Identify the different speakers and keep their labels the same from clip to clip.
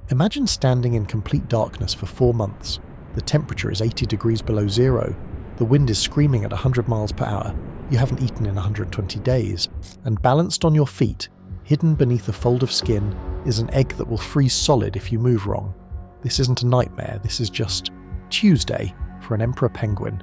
Speaker 1: Imagine standing in complete darkness for 4 months. The temperature is 80 degrees below zero. The wind is screaming at 100 miles per hour. You haven't eaten in 120 days. And balanced on your feet, hidden beneath a fold of skin, is an egg that will freeze solid if you move wrong. This isn't a nightmare, this is just Tuesday for an emperor penguin.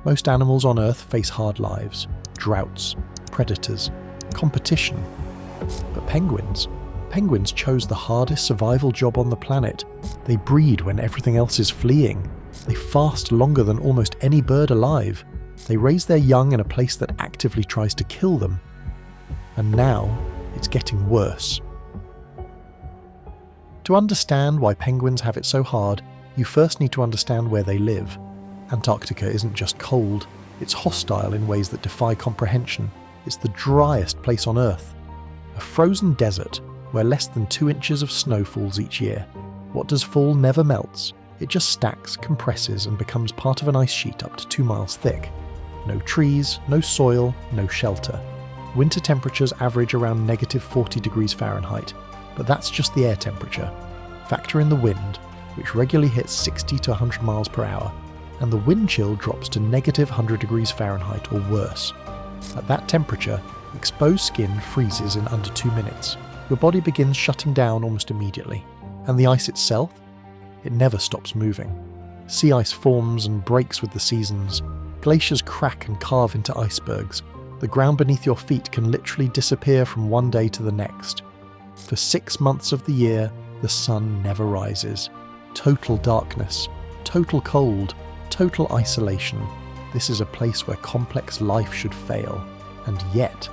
Speaker 1: Most animals on Earth face hard lives, droughts, predators, competition. But penguins chose the hardest survival job on the planet. They breed when everything else is fleeing. They fast longer than almost any bird alive. They raise their young in a place that actively tries to kill them. And now, it's getting worse. To understand why penguins have it so hard, you first need to understand where they live. Antarctica isn't just cold, it's hostile in ways that defy comprehension. It's the driest place on Earth. A frozen desert where less than 2 inches of snow falls each year. What does fall never melts. It just stacks, compresses, and becomes part of an ice sheet up to 2 miles thick. No trees, no soil, no shelter. Winter temperatures average around -40 degrees Fahrenheit, but that's just the air temperature. Factor in the wind, which regularly hits 60 to 100 miles per hour, and the wind chill drops to -100 degrees Fahrenheit or worse. At that temperature, exposed skin freezes in under 2 minutes. Your body begins shutting down almost immediately. And the ice itself? It never stops moving. Sea ice forms and breaks with the seasons. Glaciers crack and carve into icebergs. The ground beneath your feet can literally disappear from one day to the next. For 6 months of the year, the sun never rises. Total darkness, total cold, total isolation. This is a place where complex life should fail. And yet,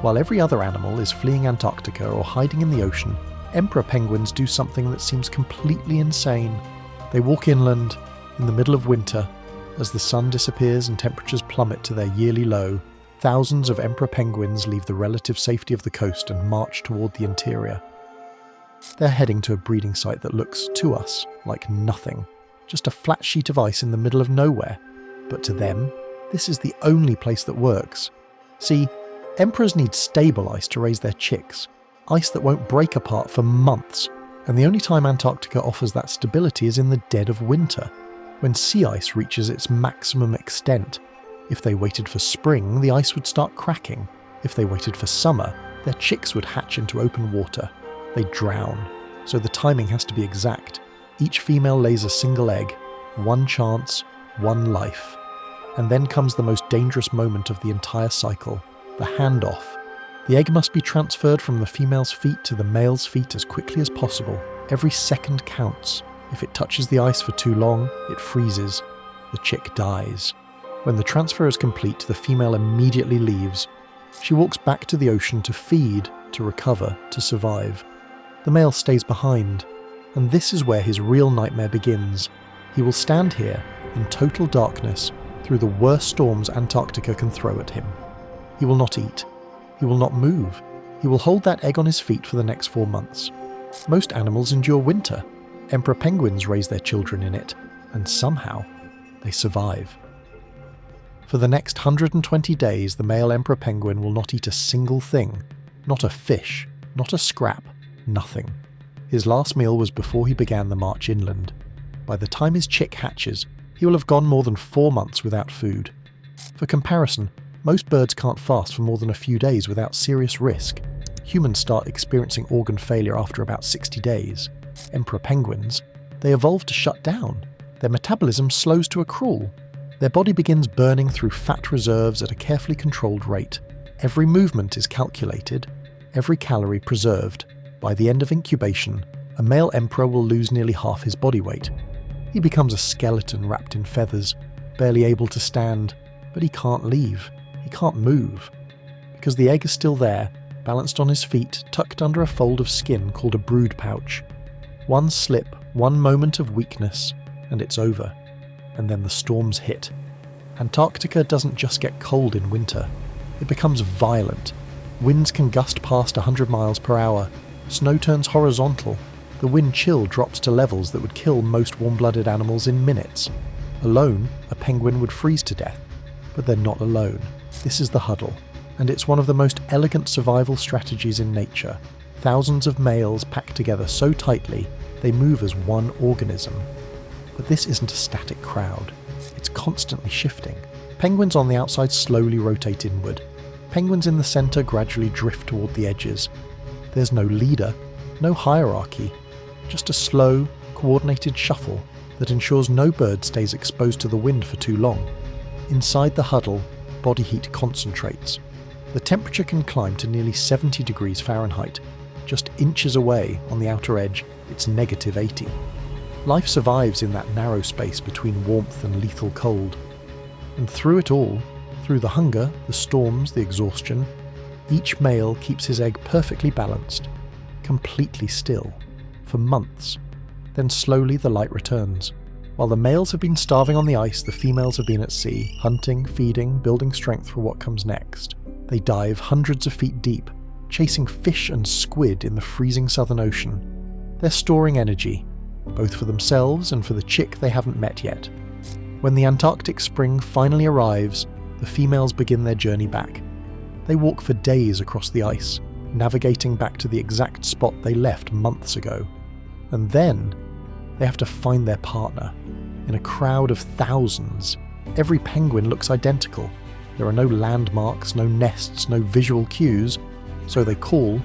Speaker 1: while every other animal is fleeing Antarctica or hiding in the ocean, emperor penguins do something that seems completely insane. They walk inland, in the middle of winter. As the sun disappears and temperatures plummet to their yearly low, thousands of emperor penguins leave the relative safety of the coast and march toward the interior. They're heading to a breeding site that looks, to us, like nothing. Just a flat sheet of ice in the middle of nowhere. But to them, this is the only place that works. See, emperors need stable ice to raise their chicks. Ice that won't break apart for months. And the only time Antarctica offers that stability is in the dead of winter, when sea ice reaches its maximum extent. If they waited for spring, the ice would start cracking. If they waited for summer, their chicks would hatch into open water. They'd drown. So the timing has to be exact. Each female lays a single egg. One chance, one life. And then comes the most dangerous moment of the entire cycle, the handoff. The egg must be transferred from the female's feet to the male's feet as quickly as possible. Every second counts. If it touches the ice for too long, it freezes. The chick dies. When the transfer is complete, the female immediately leaves. She walks back to the ocean to feed, to recover, to survive. The male stays behind. And this is where his real nightmare begins. He will stand here, in total darkness, through the worst storms Antarctica can throw at him. He will not eat. He will not move. He will hold that egg on his feet for the next 4 months. Most animals endure winter. Emperor penguins raise their children in it, and somehow, they survive. For the next 120 days, the male emperor penguin will not eat a single thing. Not a fish, not a scrap, nothing. His last meal was before he began the march inland. By the time his chick hatches, he will have gone more than 4 months without food. For comparison, most birds can't fast for more than a few days without serious risk. Humans start experiencing organ failure after about 60 days. Emperor penguins, they evolved to shut down. Their metabolism slows to a crawl. Their body begins burning through fat reserves at a carefully controlled rate. Every movement is calculated, every calorie preserved. By the end of incubation, a male emperor will lose nearly half his body weight. He becomes a skeleton wrapped in feathers, barely able to stand, but he can't leave. He can't move. Because the egg is still there, balanced on his feet, tucked under a fold of skin called a brood pouch. One slip, one moment of weakness, and it's over. And then the storms hit. Antarctica doesn't just get cold in winter. It becomes violent. Winds can gust past 100 miles per hour. Snow turns horizontal. The wind chill drops to levels that would kill most warm-blooded animals in minutes. Alone, a penguin would freeze to death. But they're not alone. This is the huddle, and it's one of the most elegant survival strategies in nature. thousands of males packed together so tightly they move as one organism. But this isn't a static crowd. It's constantly shifting. Penguins on the outside slowly rotate inward. Penguins in the centre gradually drift toward the edges. There's no leader, no hierarchy, just a slow, coordinated shuffle that ensures no bird stays exposed to the wind for too long. Inside the huddle, body heat concentrates. The temperature can climb to nearly 70 degrees Fahrenheit. Just inches away, on the outer edge, it's -80. Life survives in that narrow space between warmth and lethal cold. And through it all, through the hunger, the storms, the exhaustion, each male keeps his egg perfectly balanced, completely still, for months. Then slowly the light returns. While the males have been starving on the ice, the females have been at sea, hunting, feeding, building strength for what comes next. They dive hundreds of feet deep, chasing fish and squid in the freezing Southern Ocean. They're storing energy, both for themselves and for the chick they haven't met yet. When the Antarctic spring finally arrives, the females begin their journey back. They walk for days across the ice, navigating back to the exact spot they left months ago. And then, they have to find their partner. In a crowd of thousands, every penguin looks identical. There are no landmarks, no nests, no visual cues, so they call.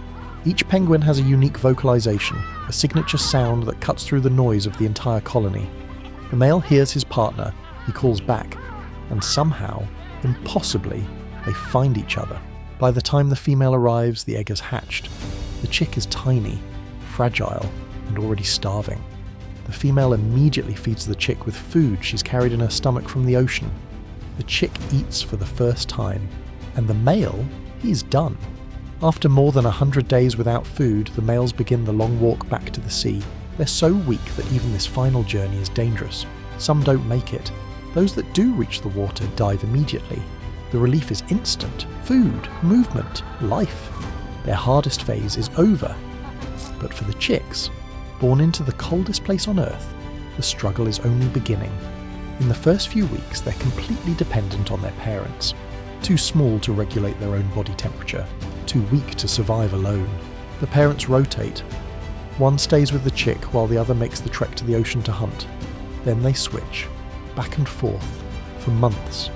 Speaker 1: Each penguin has a unique vocalization, a signature sound that cuts through the noise of the entire colony. The male hears his partner, he calls back, and somehow, impossibly, they find each other. By the time the female arrives, the egg has hatched. The chick is tiny, fragile, and already starving. The female immediately feeds the chick with food she's carried in her stomach from the ocean. The chick eats for the first time, and the male, he's done. After more than 100 days without food, the males begin the long walk back to the sea. They're so weak that even this final journey is dangerous. Some don't make it. Those that do reach the water dive immediately. The relief is instant. Food, movement, life. Their hardest phase is over. But for the chicks, born into the coldest place on Earth, the struggle is only beginning. In the first few weeks, they're completely dependent on their parents. Too small to regulate their own body temperature, too weak to survive alone. The parents rotate. One stays with the chick while the other makes the trek to the ocean to hunt. Then they switch, back and forth, for months.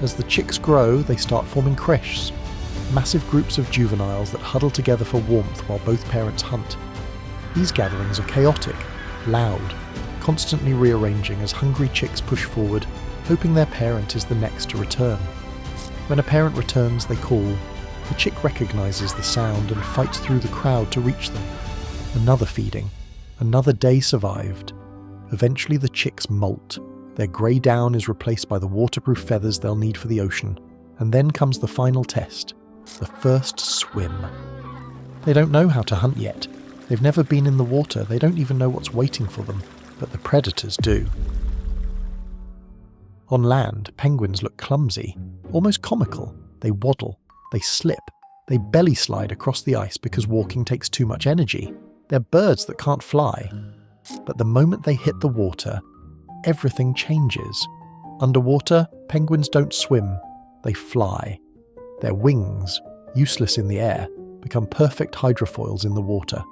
Speaker 1: As the chicks grow, they start forming creches, massive groups of juveniles that huddle together for warmth while both parents hunt. These gatherings are chaotic, loud, constantly rearranging as hungry chicks push forward, hoping their parent is the next to return. When a parent returns, they call. The chick recognizes the sound and fights through the crowd to reach them. Another feeding, another day survived. Eventually the chicks molt. Their grey down is replaced by the waterproof feathers they'll need for the ocean. And then comes the final test, the first swim. They don't know how to hunt yet. They've never been in the water, they don't even know what's waiting for them, but the predators do. On land, penguins look clumsy, almost comical. They waddle, they slip, they belly slide across the ice because walking takes too much energy. They're birds that can't fly. But the moment they hit the water, everything changes. Underwater, penguins don't swim, they fly. Their wings, useless in the air, become perfect hydrofoils in the water.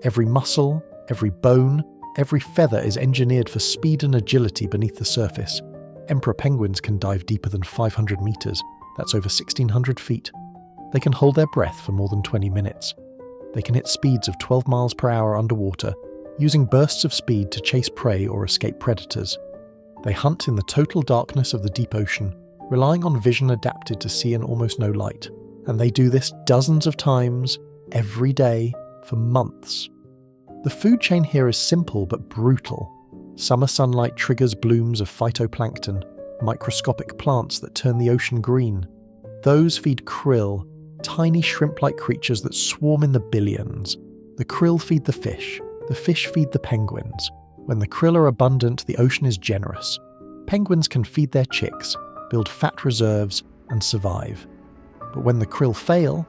Speaker 1: Every muscle, every bone, every feather is engineered for speed and agility beneath the surface. Emperor penguins can dive deeper than 500 meters. That's over 1,600 feet. They can hold their breath for more than 20 minutes. They can hit speeds of 12 miles per hour underwater, using bursts of speed to chase prey or escape predators. They hunt in the total darkness of the deep ocean, relying on vision adapted to see in almost no light. And they do this dozens of times, every day, for months. The food chain here is simple but brutal. Summer sunlight triggers blooms of phytoplankton, microscopic plants that turn the ocean green. Those feed krill, tiny shrimp-like creatures that swarm in the billions. The krill feed the fish feed the penguins. When the krill are abundant, the ocean is generous. Penguins can feed their chicks, build fat reserves, and survive. But when the krill fail,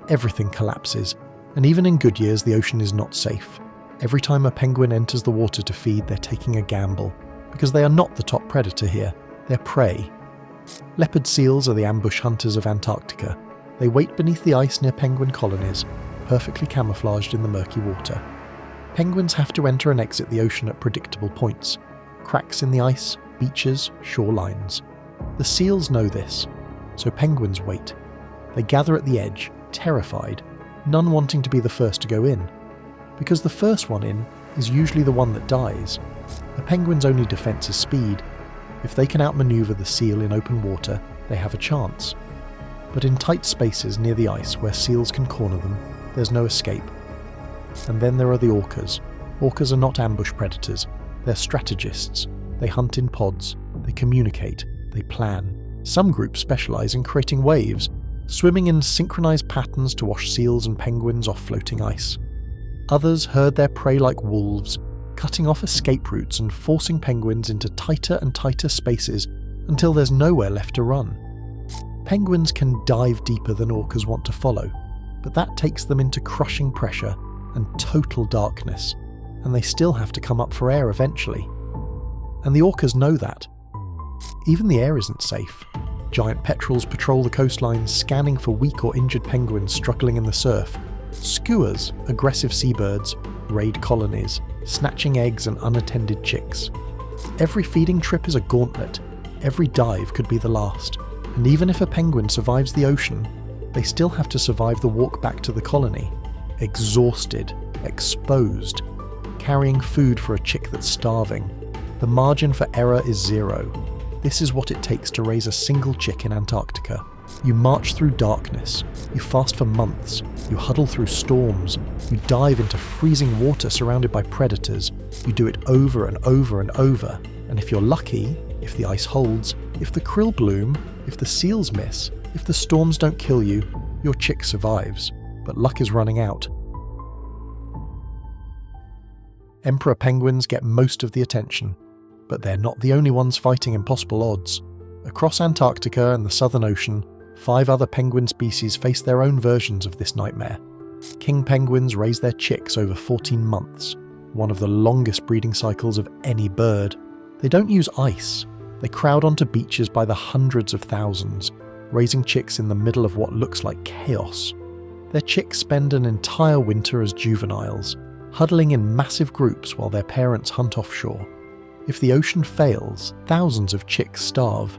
Speaker 1: everything collapses, and even in good years the ocean is not safe. Every time a penguin enters the water to feed, they're taking a gamble, because they are not the top predator here, they're prey. Leopard seals are the ambush hunters of Antarctica. They wait beneath the ice near penguin colonies, perfectly camouflaged in the murky water. Penguins have to enter and exit the ocean at predictable points: cracks in the ice, beaches, shorelines. The seals know this, so penguins wait. They gather at the edge, terrified, none wanting to be the first to go in. Because the first one in is usually the one that dies. A penguin's only defence is speed. If they can outmaneuver the seal in open water, they have a chance. But in tight spaces near the ice where seals can corner them, there's no escape. And then there are the orcas. Orcas are not ambush predators, they're strategists. They hunt in pods, they communicate, they plan. Some groups specialise in creating waves, swimming in synchronised patterns to wash seals and penguins off floating ice. Others herd their prey like wolves, cutting off escape routes and forcing penguins into tighter and tighter spaces until there's nowhere left to run. Penguins can dive deeper than orcas want to follow, but that takes them into crushing pressure and total darkness, and they still have to come up for air eventually. And the orcas know that. Even the air isn't safe. Giant petrels patrol the coastlines, scanning for weak or injured penguins struggling in the surf. Skuas, aggressive seabirds, raid colonies, snatching eggs and unattended chicks. Every feeding trip is a gauntlet. Every dive could be the last. And even if a penguin survives the ocean, they still have to survive the walk back to the colony. Exhausted, exposed, carrying food for a chick that's starving. The margin for error is zero. This is what it takes to raise a single chick in Antarctica. You march through darkness, you fast for months, you huddle through storms, you dive into freezing water surrounded by predators, you do it over and over and over, and if you're lucky, if the ice holds, if the krill bloom, if the seals miss, if the storms don't kill you, your chick survives, but luck is running out. Emperor penguins get most of the attention, but they're not the only ones fighting impossible odds. Across Antarctica and the Southern Ocean, 5 other penguin species face their own versions of this nightmare. King penguins raise their chicks over 14 months, one of the longest breeding cycles of any bird. They don't use ice. They crowd onto beaches by the hundreds of thousands, raising chicks in the middle of what looks like chaos. Their chicks spend an entire winter as juveniles, huddling in massive groups while their parents hunt offshore. If the ocean fails, thousands of chicks starve.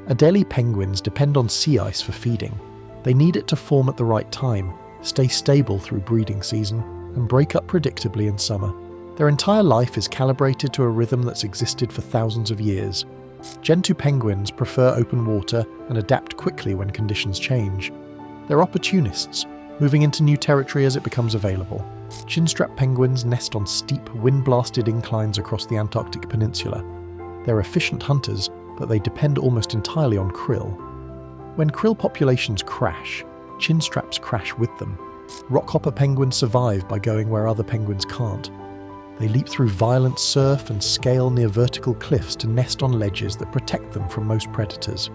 Speaker 1: Adélie penguins depend on sea ice for feeding. They need it to form at the right time, stay stable through breeding season, and break up predictably in summer. Their entire life is calibrated to a rhythm that's existed for thousands of years. Gentoo penguins prefer open water and adapt quickly when conditions change. They're opportunists, moving into new territory as it becomes available. Chinstrap penguins nest on steep, wind-blasted inclines across the Antarctic peninsula. They're efficient hunters, but they depend almost entirely on krill. When krill populations crash, chinstraps crash with them. Rockhopper penguins survive by going where other penguins can't. They leap through violent surf and scale near vertical cliffs to nest on ledges that protect them from most predators.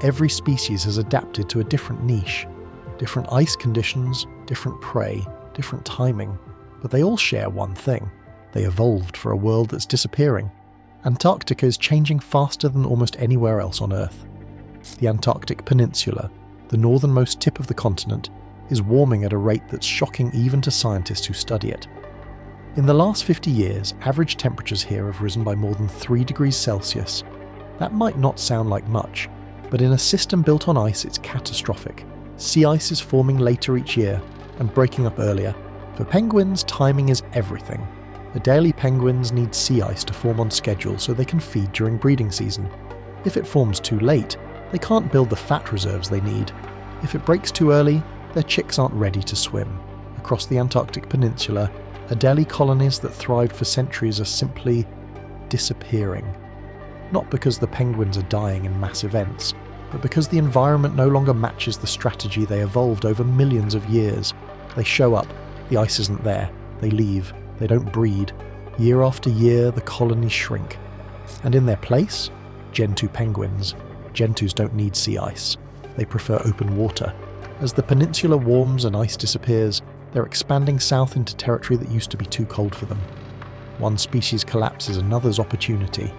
Speaker 1: Every species has adapted to a different niche. Different ice conditions, different prey, different timing, but they all share one thing. They evolved for a world that's disappearing. Antarctica is changing faster than almost anywhere else on Earth. The Antarctic Peninsula, the northernmost tip of the continent, is warming at a rate that's shocking even to scientists who study it. In the last 50 years, average temperatures here have risen by more than 3 degrees Celsius. That might not sound like much, but in a system built on ice, it's catastrophic. Sea ice is forming later each year and breaking up earlier. For penguins, timing is everything. Adélie penguins need sea ice to form on schedule so they can feed during breeding season. If it forms too late, they can't build the fat reserves they need. If it breaks too early, their chicks aren't ready to swim. Across the Antarctic Peninsula, Adélie colonies that thrived for centuries are simply disappearing. Not because the penguins are dying in mass events, but because the environment no longer matches the strategy they evolved over millions of years. They show up, the ice isn't there, they leave, they don't breed. Year after year, the colonies shrink. And in their place, Gentoo penguins. Gentoos don't need sea ice. They prefer open water. As the peninsula warms and ice disappears, they're expanding south into territory that used to be too cold for them. One species collapse is another's opportunity.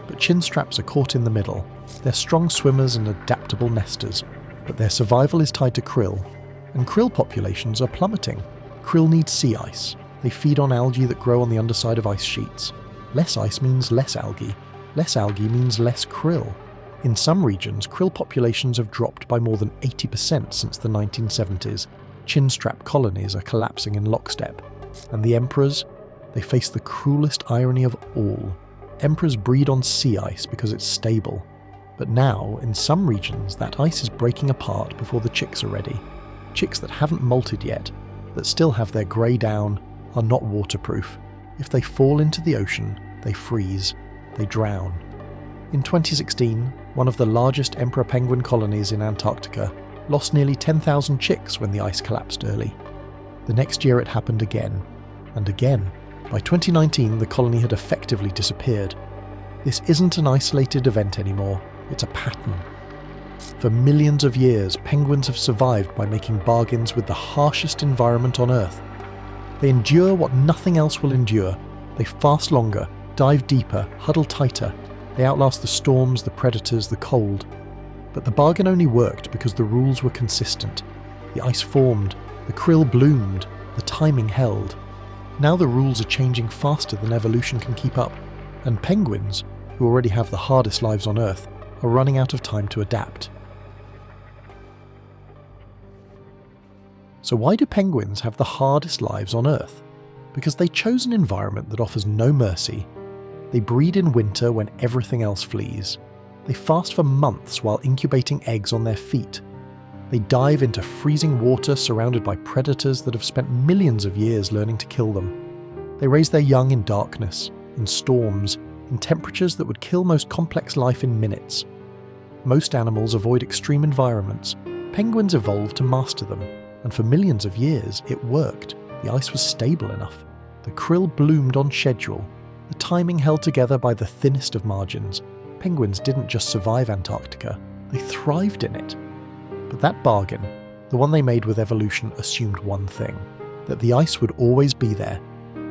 Speaker 1: But chinstraps are caught in the middle. They're strong swimmers and adaptable nesters, but their survival is tied to krill. And krill populations are plummeting. Krill need sea ice. They feed on algae that grow on the underside of ice sheets. Less ice means less algae. Less algae means less krill. In some regions, krill populations have dropped by more than 80% since the 1970s. Chinstrap colonies are collapsing in lockstep. And the emperors? They face the cruelest irony of all. Emperors breed on sea ice because it's stable. But now, in some regions, that ice is breaking apart before the chicks are ready. Chicks that haven't molted yet, that still have their grey down, are not waterproof. If they fall into the ocean, they freeze. They drown. In 2016, one of the largest emperor penguin colonies in Antarctica lost nearly 10,000 chicks when the ice collapsed early. The next year it happened again, and again. By 2019, the colony had effectively disappeared. This isn't an isolated event anymore, it's a pattern. For millions of years, penguins have survived by making bargains with the harshest environment on Earth. They endure what nothing else will endure. They fast longer, dive deeper, huddle tighter. They outlast the storms, the predators, the cold. But the bargain only worked because the rules were consistent. The ice formed, the krill bloomed, the timing held. Now the rules are changing faster than evolution can keep up, and penguins, who already have the hardest lives on Earth, are running out of time to adapt. So why do penguins have the hardest lives on Earth? Because they chose an environment that offers no mercy. They breed in winter when everything else flees. They fast for months while incubating eggs on their feet. They dive into freezing water surrounded by predators that have spent millions of years learning to kill them. They raise their young in darkness, in storms, in temperatures that would kill most complex life in minutes. Most animals avoid extreme environments. Penguins evolved to master them, and for millions of years it worked. The ice was stable enough. The krill bloomed on schedule. The timing held together by the thinnest of margins. Penguins didn't just survive Antarctica, they thrived in it. But that bargain, the one they made with evolution, assumed one thing: that the ice would always be there.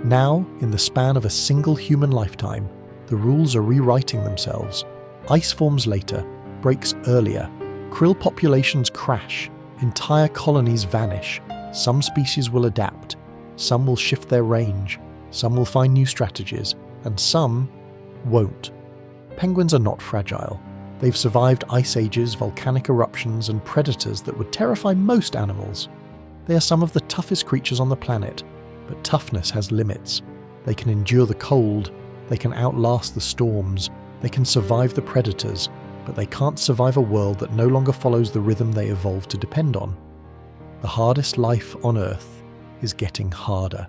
Speaker 1: Now, in the span of a single human lifetime, the rules are rewriting themselves. Ice forms later, breaks earlier, krill populations crash, entire colonies vanish. Some species will adapt, some will shift their range, some will find new strategies, and some won't. Penguins are not fragile. They've survived ice ages, volcanic eruptions, and predators that would terrify most animals. They are some of the toughest creatures on the planet, but toughness has limits. They can endure the cold, they can outlast the storms, they can survive the predators, but they can't survive a world that no longer follows the rhythm they evolved to depend on. The hardest life on Earth is getting harder.